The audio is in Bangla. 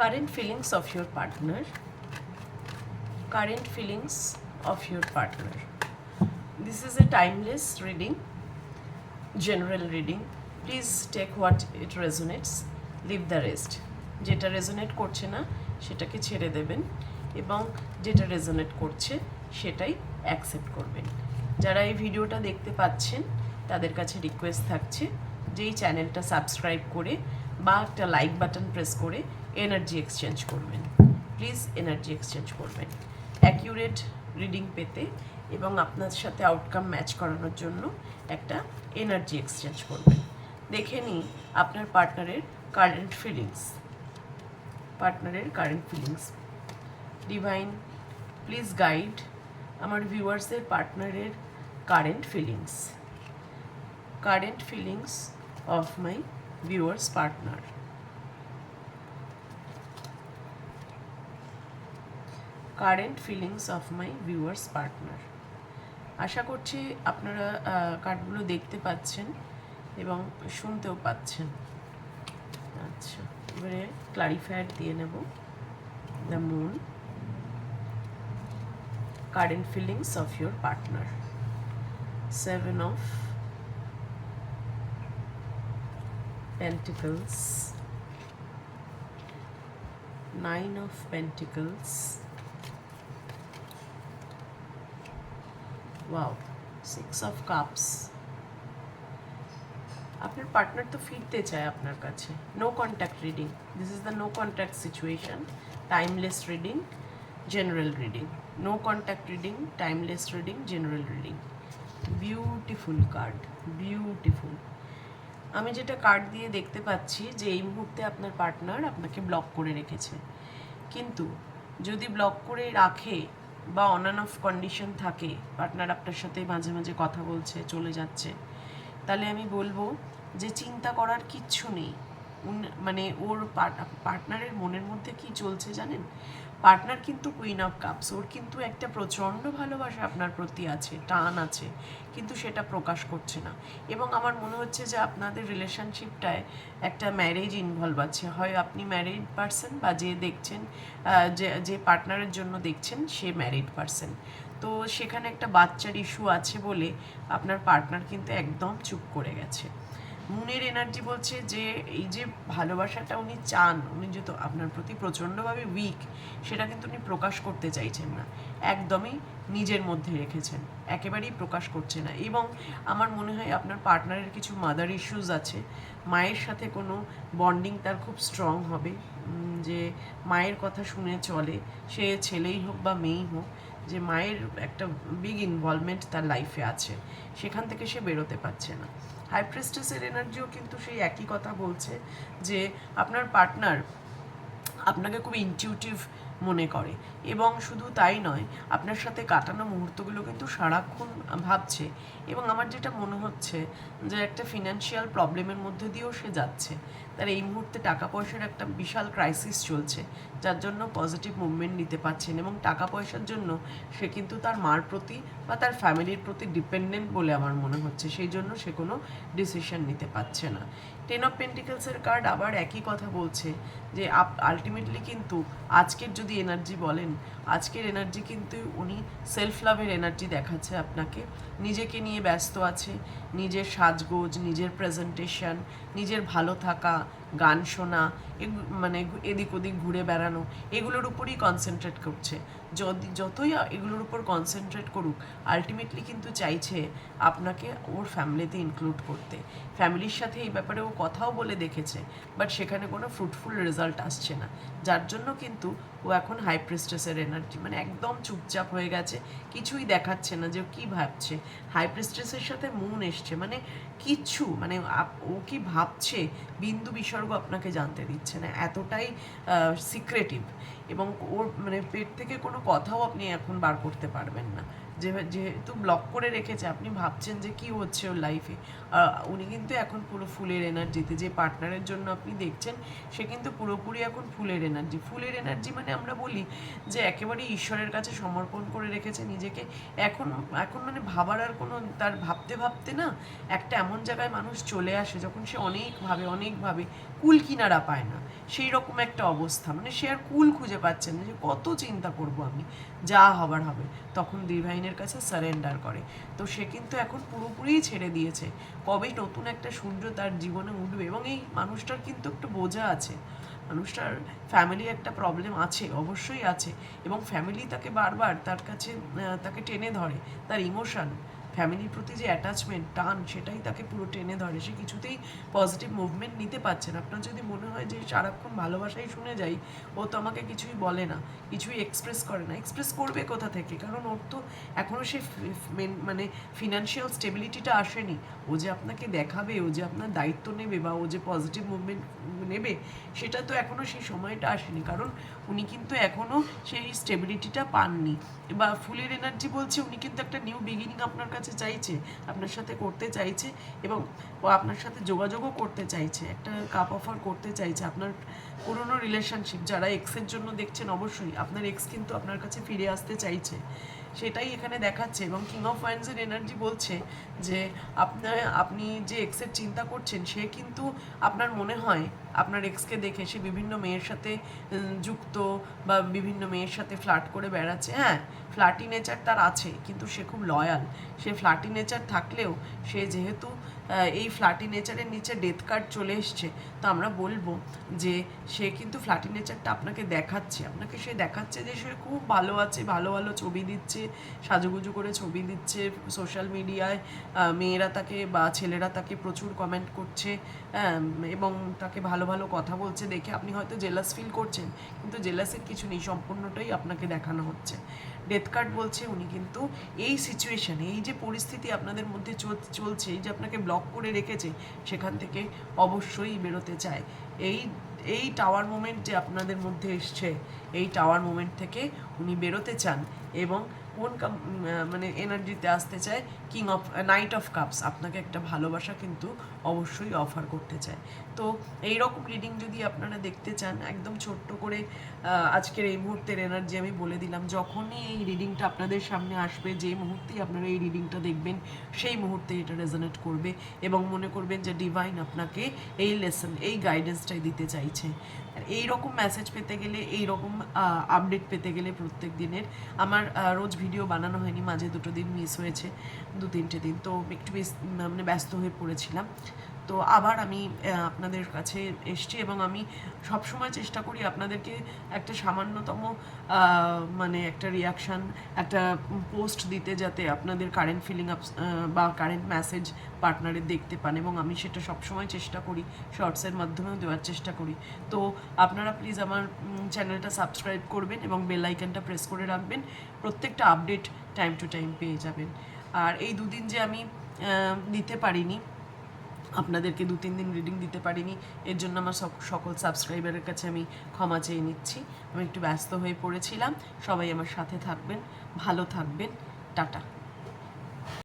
current feelings of your partner. Current feelings of your partner. This is a timeless reading, general reading. Please take what it resonates, leave the rest. যেটা রেজোনেট করছে না সেটাকে ছেড়ে দেবেন এবং যেটা রেজোনেট করছে সেটাই অ্যাকসেপ্ট করবেন। যারা এই ভিডিওটা দেখতে পাচ্ছেন তাদের কাছে রিকোয়েস্ট থাকছে যে এই চ্যানেলটা সাবস্ক্রাইব করে বা একটা লাইক বাটন প্রেস করে এনার্জি এক্সচেঞ্জ করবেন। প্লিজ এনার্জি এক্সচেঞ্জ করবেন অ্যাকিউরেট রিডিং পেতে এবং আপনার সাথে আউটকাম ম্যাচ করানোর জন্য একটা এনার্জি এক্সচেঞ্জ করবেন। দেখে নিই আপনার পার্টনারের current feelings. Divine please guide আমার ভিউয়ার্সদের পার্টনারের current feelings of my viewers partner. Current feelings of my viewers partner. আশা করছি আপনারা কার্ডগুলো দেখতে পাচ্ছেন এবং শুনতেও পাচ্ছেন। আচ্ছা, এবারে ক্লারিফায়ার দিয়ে নেব। The moon, current feelings of your partner. 7 of Pentacles, 9 of Pentacles, wow, 6 of Cups. আপনার পার্টনার তো ফিরতে চায় আপনার কাছে। No contact reading, this is the no contact situation. Timeless reading, general reading. No contact reading, timeless reading, general reading. Beautiful card, beautiful. আমি যেটা কার্ড দিয়ে দেখতে পাচ্ছি যে এই মুহূর্তে আপনার পার্টনার আপনাকে ব্লক করে রেখেছে, কিন্তু যদি ব্লক করে রাখে বা অন অ্যান্ড অফ কন্ডিশন থাকে, পার্টনার আপনার সাথে মাঝে মাঝে কথা বলছে, চলে যাচ্ছে, তাহলে আমি বলবো যে চিন্তা করার কিচ্ছু নেই। মানে ওর পার্টনারের মনের মধ্যে কি চলছে জানেন? পার্টনার কিন্তু কুইন অফ কাপস, ওর কিন্তু একটা প্রচণ্ড ভালোবাসা আপনার প্রতি আছে, টান আছে, কিন্তু সেটা প্রকাশ করছে না। এবং আমার মনে হচ্ছে যে আপনাদের রিলেশনশিপটায় একটা ম্যারেজ ইনভলভ আছে। হয় আপনি ম্যারিড পারসন বা যে দেখছেন, যে পার্টনারের জন্য দেখছেন সে ম্যারিড পারসন। তো সেখানে একটা বাচ্চার ইস্যু আছে বলে আপনার পার্টনার কিন্তু একদম চুপ করে গেছে। মুনের এনার্জি বলছে যে এই যে ভালোবাসাটা উনি চান, উনি যেহেতু আপনার প্রতি প্রচণ্ডভাবে উইক, সেটা কিন্তু উনি প্রকাশ করতে চাইছেন না, একদমই নিজের মধ্যে রেখেছেন, একেবারেই প্রকাশ করছে না। এবং আমার মনে হয় আপনার পার্টনারের কিছু মাদার ইস্যুস আছে। মায়ের সাথে কোনো বন্ডিং তার খুব স্ট্রং হবে, যে মায়ের কথা শুনে চলে, সে ছেলেই হোক বা মেয়েই হোক, যে মায়ের একটা বিগ ইনভলভমেন্ট তার লাইফে আছে, সেখান থেকে সে বেরোতে পারছে না। হাই প্রিস্টেসের এনার্জিও কিন্তু সেই একই কথা বলছে যে আপনার পার্টনার আপনাকে খুব ইনটিউটিভ মনে করে, এবং শুধু তাই নয়, আপনার সাথে কাটানো মুহূর্তগুলো কিন্তু সারাক্ষণ ভাবছে। এবং আমার যেটা মনে হচ্ছে যে একটা ফিনান্সিয়াল প্রবলেমের মধ্যে দিয়েও সে যাচ্ছে, তার এই মুহূর্তে টাকা পয়সার একটা বিশাল ক্রাইসিস চলছে, যার জন্য পজিটিভ মুভমেন্ট নিতে পারছেন। এবং টাকা পয়সার জন্য সে কিন্তু তার মার প্রতি বা তার ফ্যামিলির প্রতি ডিপেন্ডেন্ট বলে আমার মনে হচ্ছে, সেই জন্য সে কোনো ডিসিশন নিতে পারছে না। 10 অফ পেন্টিকলসের কার্ড আবার একই কথা বলছে যে আলটিমেটলি কিন্তু আজকের যদি এনার্জি বলেন, আজকের এনার্জি কিন্তু উনি সেলফ লাভের এনার্জি দেখাচ্ছে আপনাকে। নিজেকে নিয়ে ব্যস্ত আছে, নিজের সাজগোজ, নিজের প্রেজেন্টেশন, নিজের ভালো থাকা, গান শোনা, মানে এদিক ওদিক ঘুরে বেড়ানো, এগুলোর উপরই কনসেন্ট্রেট করছে। যতই এগুলোর উপর কনসেন্ট্রেট করুক, আলটিমেটলি কিন্তু চাইছে আপনাকে ওর ফ্যামিলিতে ইনক্লুড করতে। ফ্যামিলির সাথে এই ব্যাপারে ও কথাও বলে দেখেছে, বাট সেখানে কোনো ফ্রুটফুল রেজাল্ট আসছে না, যার জন্য কিন্তু ও এখন হাই প্রিস্টেসের এনার্জি, মানে একদম চুপচাপ হয়ে গেছে, কিছুই দেখাচ্ছে না যে ও কী ভাবছে। হাই প্রিস্টেসের সাথে মুন এসছে, মানে কিচ্ছু, মানে ও কি ভাবছে বিন্দু বিসর্গ আপনাকে জানতে দিচ্ছে না, এতটাই সিক্রেটিভ। এবং ওর মানে পেট থেকে কোনো কথাও আপনি এখন বার করতে পারবেন না, যেহেতু ব্লক করে রেখেছে, আপনি ভাবছেন যে কি হচ্ছে ওর লাইফে, উনি কিন্তু এখন পুরো ফুলের এনার্জিতে। যে পার্টনারের জন্য আপনি দেখছেন সে কিন্তু পুরোপুরি এখন ফুলের এনার্জি। ফুলের এনার্জি মানে আমরা বলি যে একেবারে ঈশ্বরের কাছে সমর্পণ করে রেখেছে নিজেকে। এখন এখন মানে ভাবার আর কোনো, তার ভাবতে ভাবতে না একটা এমন জায়গায় মানুষ চলে আসে যখন সে অনেকভাবে কুল কিনারা পায় না, সেই রকম একটা অবস্থা। মানে সে আর কুল খুঁজে পাচ্ছে না যে কত চিন্তা করব আমি, যা হবার হবে। তখন ডিভাইনের কাছে সারেন্ডার করে। তো সে কিন্তু এখন পুরোপুরিই ছেড়ে দিয়েছে। কবেই নতুন একটা সূর্য তার জীবনে উঠবে। এবং এই মানুষটার কিন্তু একটু বোঝা আছে, মানুষটার ফ্যামিলি একটা প্রবলেম আছে, অবশ্যই আছে। এবং ফ্যামিলি তাকে বারবার তার কাছে তাকে টেনে ধরে। তার ইমোশন, ফ্যামিলির প্রতি যে অ্যাটাচমেন্ট, টান, সেটাই তাকে পুরো টেনে ধরে। সে কিছুতেই পজিটিভ মুভমেন্ট নিতে পারছে না। আপনার যদি মনে হয় যে সারাক্ষণ ভালোবাসাই শুনে যাই, ও তো আমাকে কিছুই বলে না, কিছুই এক্সপ্রেস করে না, এক্সপ্রেস করবে কোথা থেকে? কারণ ওর তো এখনও সে মানে ফিনান্সিয়াল স্টেবিলিটিটা আসেনি। ও যে আপনাকে দেখাবে, ও যে আপনার দায়িত্ব নেবে, বা ও যে পজিটিভ মুভমেন্ট নেবে, সেটা তো এখনও সেই সময়টা আসেনি। কারণ উনি কিন্তু এখনও সেই স্টেবিলিটিটা পাননি। বা ফুলের এনার্জি বলছে উনি কিন্তু একটা নিউ বিগিনিং আপনার কাছে চাইছে, আপনার সাথে করতে চাইছে। এবং ও আপনার সাথে যোগাযোগও করতে চাইছে, একটা কাপ অফার করতে চাইছে। আপনার পুরনো রিলেশনশিপ যারা এক্সের জন্য দেখছেন, অবশ্যই আপনার এক্স কিন্তু আপনার কাছে ফিরে আসতে চাইছে, সেটাই এখানে দেখাচ্ছে। এবং কিং অফ ওয়ান্ডসের এনার্জি বলছে যে আপনি যে এক্সের চিন্তা করছেন, সে কিন্তু আপনার মনে হয় আপনার এক্সকে দেখে সে বিভিন্ন মেয়ের সাথে যুক্ত, বা বিভিন্ন মেয়ের সাথে ফ্লার্ট করে বেড়াচ্ছে। হ্যাঁ, ফ্লার্টি নেচার তার আছে, কিন্তু সে খুব লয়াল। সে ফ্লার্টি নেচার থাকলেও সে যেহেতু এই ফ্লার্টি নেচারের নিচে ডেথ কার্ড চলে এসছে, তো আমরা বলবো যে সে কিন্তু ফ্লার্টি নেচারটা আপনাকে দেখাচ্ছে। আপনাকে সে দেখাচ্ছে যে সে খুব ভালো আছে, ভালো ভালো ছবি দিচ্ছে, সাজুগুজু করে ছবি দিচ্ছে সোশ্যাল মিডিয়ায়। মেয়েরা তাকে বা ছেলেরা তাকে প্রচুর কমেন্ট করছে, এবং তাকে ভালো ভালো কথা বলছে দেখে আপনি হয়তো জেলাস ফিল করছেন, কিন্তু জেলাসের কিছু নেই, সম্পূর্ণটাই আপনাকে দেখানো হচ্ছে। ডেথ কার্ড বলছে উনি কিন্তু এই সিচুয়েশানে, এই যে পরিস্থিতি আপনাদের মধ্যে চলছে, এই যে আপনাকে ব্লক করে রেখেছে, সেখান থেকে অবশ্যই বেরোতে চায়। এই টাওয়ার মোমেন্ট যে আপনাদের মধ্যে এসছে, এই টাওয়ার মোমেন্ট থেকে উনি বেরোতে চান। এবং কোন মানে এনার্জিতে আসতে চায়? King of night of cups আপনাকে একটা ভালোবাসা কিন্তু অবশ্যই অফার করতে চায়। তো এই রকম রিডিং যদি আপনারা দেখতে চান, একদম ছোট্ট করে আজকের এই মুহূর্তের এনার্জি আমি বলে দিলাম। যখনই এই রিডিংটা আপনাদের সামনে আসবে, যে মুহূর্তেই আপনারা এই রিডিংটা দেখবেন, সেই মুহূর্তে এটা রেজোনেট করবে এবং মনে করবেন যে ডিভাইন আপনাকে এই লেসন, এই গাইডেন্সটাই দিতে চাইছে। এই রকম মেসেজ পেতে গেলে, এই রকম আপডেট পেতে গেলে প্রত্যেক দিনের, আমার রোজ ভিডিও বানানো হয়নি, মাঝে দুটো দিন মিস হয়েছে, 2-3টে দিন, তো একটু মানে ব্যস্ত হয়ে পড়েছিলাম। তো আবার আমি আপনাদের কাছে এসছি, এবং আমি সবসময় চেষ্টা করি আপনাদেরকে একটা সামান্যতম মানে একটা রিয়াকশান, একটা পোস্ট দিতে, যাতে আপনাদের কারেন্ট ফিলিং আপ বা কারেন্ট মেসেজ পার্টনারের দেখতে পান। এবং আমি সেটা সবসময় চেষ্টা করি, শর্টসের মাধ্যমেও দেওয়ার চেষ্টা করি। তো আপনারা প্লিজ আমার চ্যানেলটা সাবস্ক্রাইব করবেন এবং বেল আইকনটা প্রেস করে রাখবেন, প্রত্যেকটা আপডেট টাইম টু টাইম পেয়ে যাবেন। আর এই দুদিন যে আমি দিতে পারিনি, আপনাদেরকে 2-3 দিন রিডিং দিতে পারিনি, এর জন্য আমার সকল সাবস্ক্রাইবারের কাছে আমি ক্ষমা চেয়ে নিচ্ছি। আমি একটু ব্যস্ত হয়ে পড়েছিলাম। সবাই আমার সাথে থাকবেন, ভালো থাকবেন, টাটা।